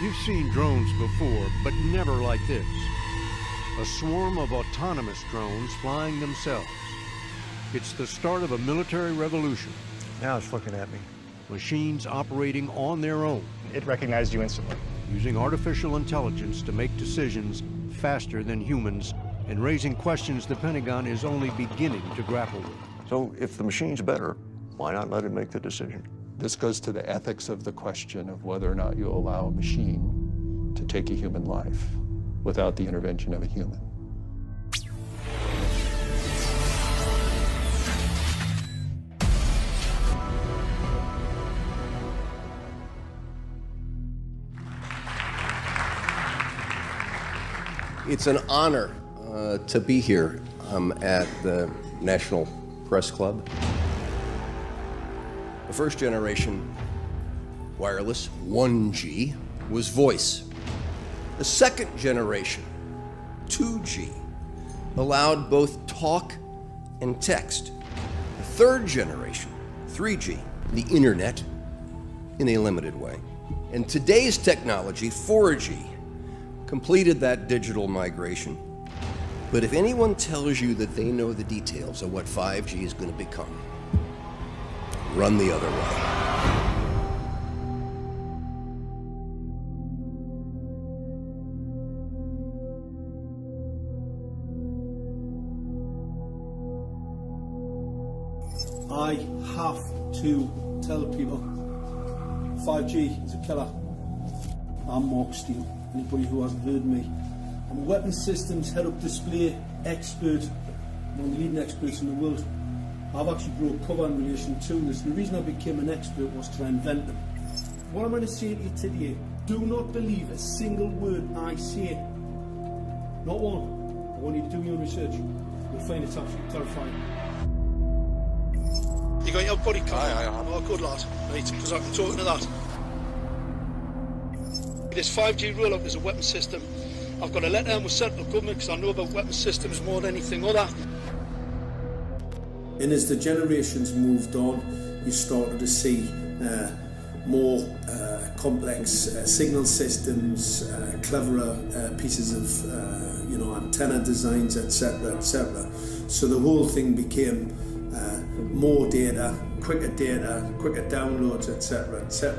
You've seen drones before, but never like this. A swarm of autonomous drones flying themselves. It's the start of a military revolution. Now it's looking at me. Machines operating on their own. It recognized you instantly. Using artificial intelligence to make decisions faster than humans and raising questions the Pentagon is only beginning to grapple with. So if the machine's better, why not let it make the decision? This goes to the ethics of the question of whether or not you allow a machine to take a human life without the intervention of a human. It's an honor to be here at the National Press Club. The first generation wireless, 1G, was voice. The second generation, 2G, allowed both talk and text. The third generation, 3G, the internet, in a limited way. And today's technology, 4G, completed that digital migration. But if anyone tells you that they know the details of what 5G is going to become, run the other way. I have to tell people 5G is a killer. I'm Mark Steele. Anybody who hasn't heard me. I'm a weapons systems head-up display expert, one of the leading experts in the world. I've actually brought cover in relation to this, and the reason I became an expert was to invent them. What I'm going to say to you today, do not believe a single word I say. Not one. I want you to do your own research. You'll find it's absolutely terrifying. You got your body cover? Aye. Oh, good lad. Right, because I can talk to that. This 5G rollout is a weapons system. I've got a letter in with central government because I know about weapons systems more than anything other. And as the generations moved on, you started to see more complex signal systems, cleverer pieces of antenna designs, etc., etc. So the whole thing became more data, quicker downloads, etc., etc.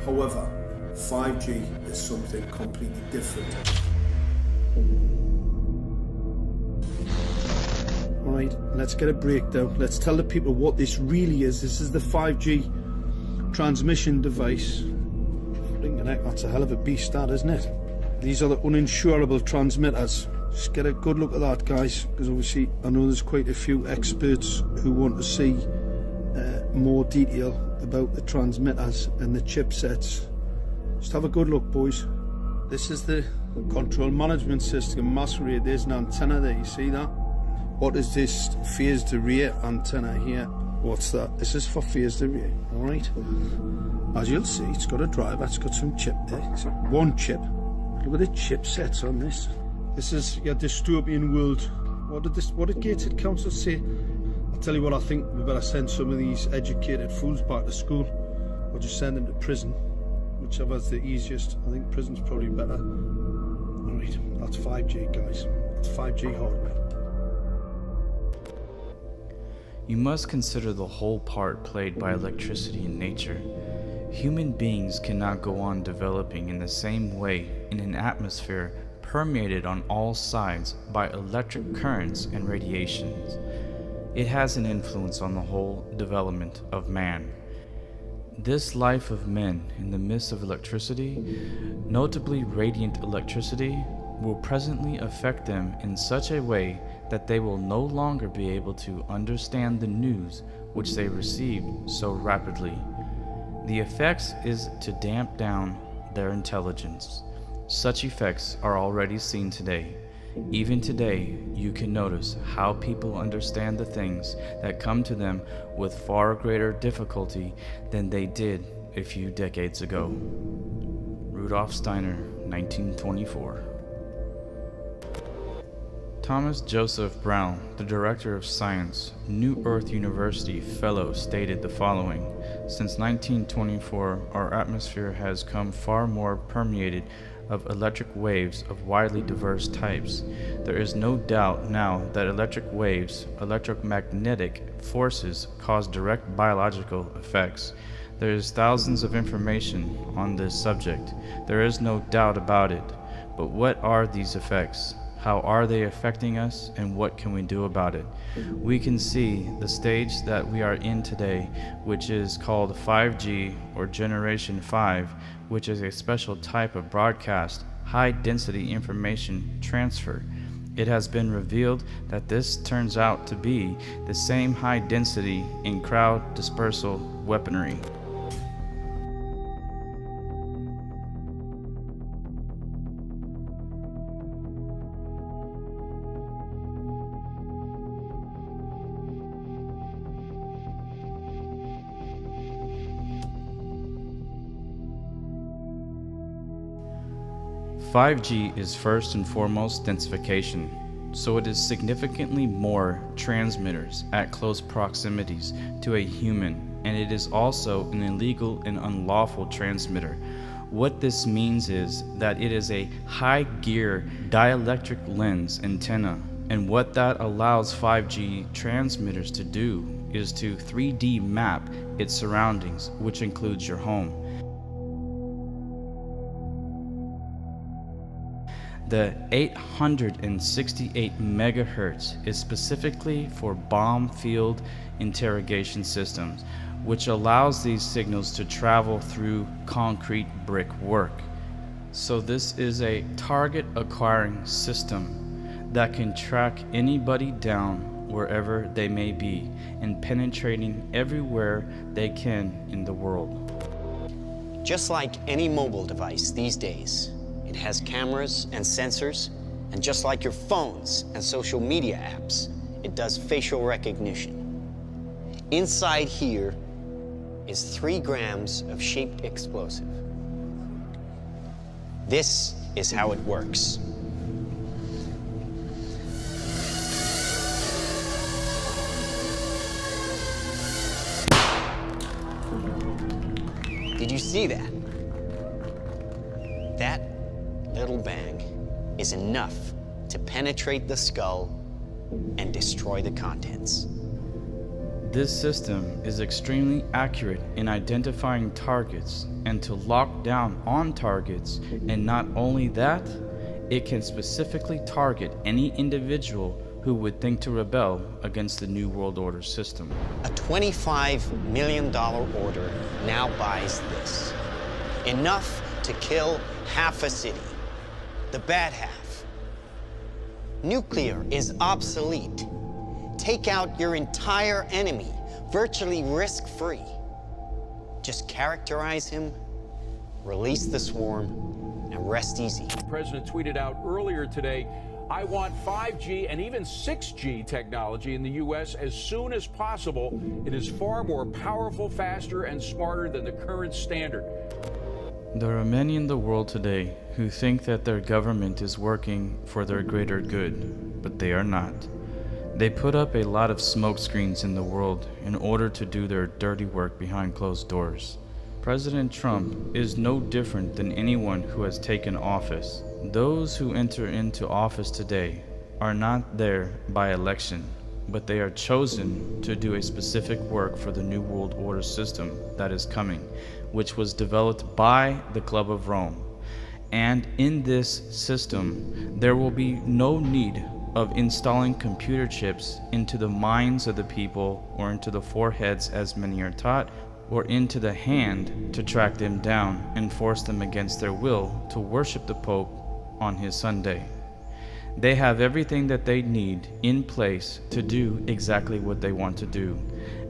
However, 5G is something completely different. Right, let's get a breakdown. Let's tell the people what this really is. This is the 5G transmission device. Blinking heck, that's a hell of a beast, that, isn't it? These are the uninsurable transmitters. Just get a good look at that, guys, because obviously I know there's quite a few experts who want to see more detail about the transmitters and the chipsets. Just have a good look, boys. This is the control management system masquerade. There's an antenna there, you see that? What is this phased array antenna here? What's that? This is for phased array, alright? As you'll see, it's got a driver, it's got some chip there. It's one chip. Look at the chipsets on this. This is your dystopian world. What did Gated Council say? I'll tell you what, I think we better send some of these educated fools back to school, or just send them to prison. Whichever's the easiest. I think prison's probably better. Alright, that's 5G, guys. It's 5G hardware. You must consider the whole part played by electricity in nature. Human beings cannot go on developing in the same way in an atmosphere permeated on all sides by electric currents and radiations. It has an influence on the whole development of man. This life of men in the midst of electricity, notably radiant electricity, will presently affect them in such a way that they will no longer be able to understand the news which they receive so rapidly. The effects is to damp down their intelligence. Such effects are already seen today. Even today, you can notice how people understand the things that come to them with far greater difficulty than they did a few decades ago. Rudolf Steiner, 1924. Thomas Joseph Brown, the director of science, New Earth University fellow, stated the following: "Since 1924, our atmosphere has come far more permeated of electric waves of widely diverse types. There is no doubt now that electric waves, electromagnetic forces, cause direct biological effects. There is thousands of information on this subject. There is no doubt about it. But what are these effects? How are they affecting us, and what can we do about it? We can see the stage that we are in today, which is called 5G or Generation 5, which is a special type of broadcast, high-density information transfer. It has been revealed that this turns out to be the same high density in crowd dispersal weaponry." "5G is first and foremost densification, so it is significantly more transmitters at close proximities to a human, and it is also an illegal and unlawful transmitter. What this means is that it is a high-gear dielectric lens antenna, and what that allows 5G transmitters to do is to 3D map its surroundings, which includes your home. The 868 megahertz is specifically for bomb field interrogation systems, which allows these signals to travel through concrete brick work. So this is a target acquiring system that can track anybody down wherever they may be and penetrating everywhere they can in the world. Just like any mobile device these days, it has cameras and sensors, and just like your phones and social media apps, it does facial recognition. Inside here is 3 grams of shaped explosive. This is how it works. Did you see that? That little bang is enough to penetrate the skull and destroy the contents. This system is extremely accurate in identifying targets and to lock down on targets, and not only that, it can specifically target any individual who would think to rebel against the New World Order system. A $25 million order now buys this. Enough to kill half a city. The bad half. Nuclear is obsolete. Take out your entire enemy, virtually risk-free. Just characterize him, release the swarm, and rest easy. The president tweeted out earlier today, "I want 5G and even 6G technology in the U.S. as soon as possible. It is far more powerful, faster, and smarter than the current standard." There are many in the world today who think that their government is working for their greater good, but they are not. They put up a lot of smoke screens in the world in order to do their dirty work behind closed doors. President Trump is no different than anyone who has taken office. Those who enter into office today are not there by election, but they are chosen to do a specific work for the New World Order system that is coming, which was developed by the Club of Rome. And in this system, there will be no need of installing computer chips into the minds of the people, or into the foreheads as many are taught, or into the hand to track them down and force them against their will to worship the Pope on his Sunday. They have everything that they need in place to do exactly what they want to do.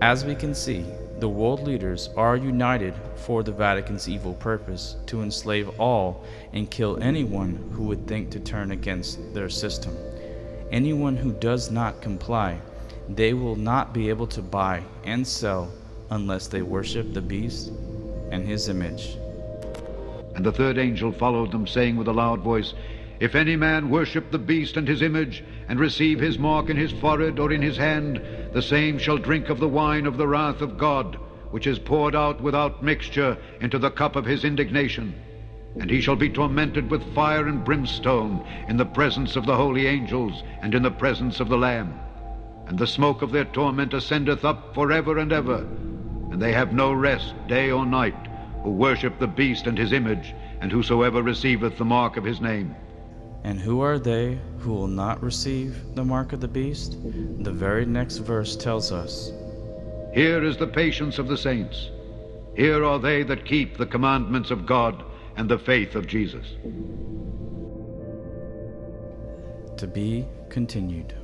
As we can see, the world leaders are united for the Vatican's evil purpose to enslave all and kill anyone who would think to turn against their system. Anyone who does not comply, they will not be able to buy and sell unless they worship the beast and his image. And the third angel followed them, saying with a loud voice, If any man worship the beast and his image, and receive his mark in his forehead or in his hand, the same shall drink of the wine of the wrath of God, which is poured out without mixture into the cup of his indignation. And he shall be tormented with fire and brimstone in the presence of the holy angels and in the presence of the Lamb. And the smoke of their torment ascendeth up forever and ever. And they have no rest day or night, who worship the beast and his image, and whosoever receiveth the mark of his name. And who are they who will not receive the mark of the beast? The very next verse tells us, Here is the patience of the saints. Here are they that keep the commandments of God and the faith of Jesus. To be continued.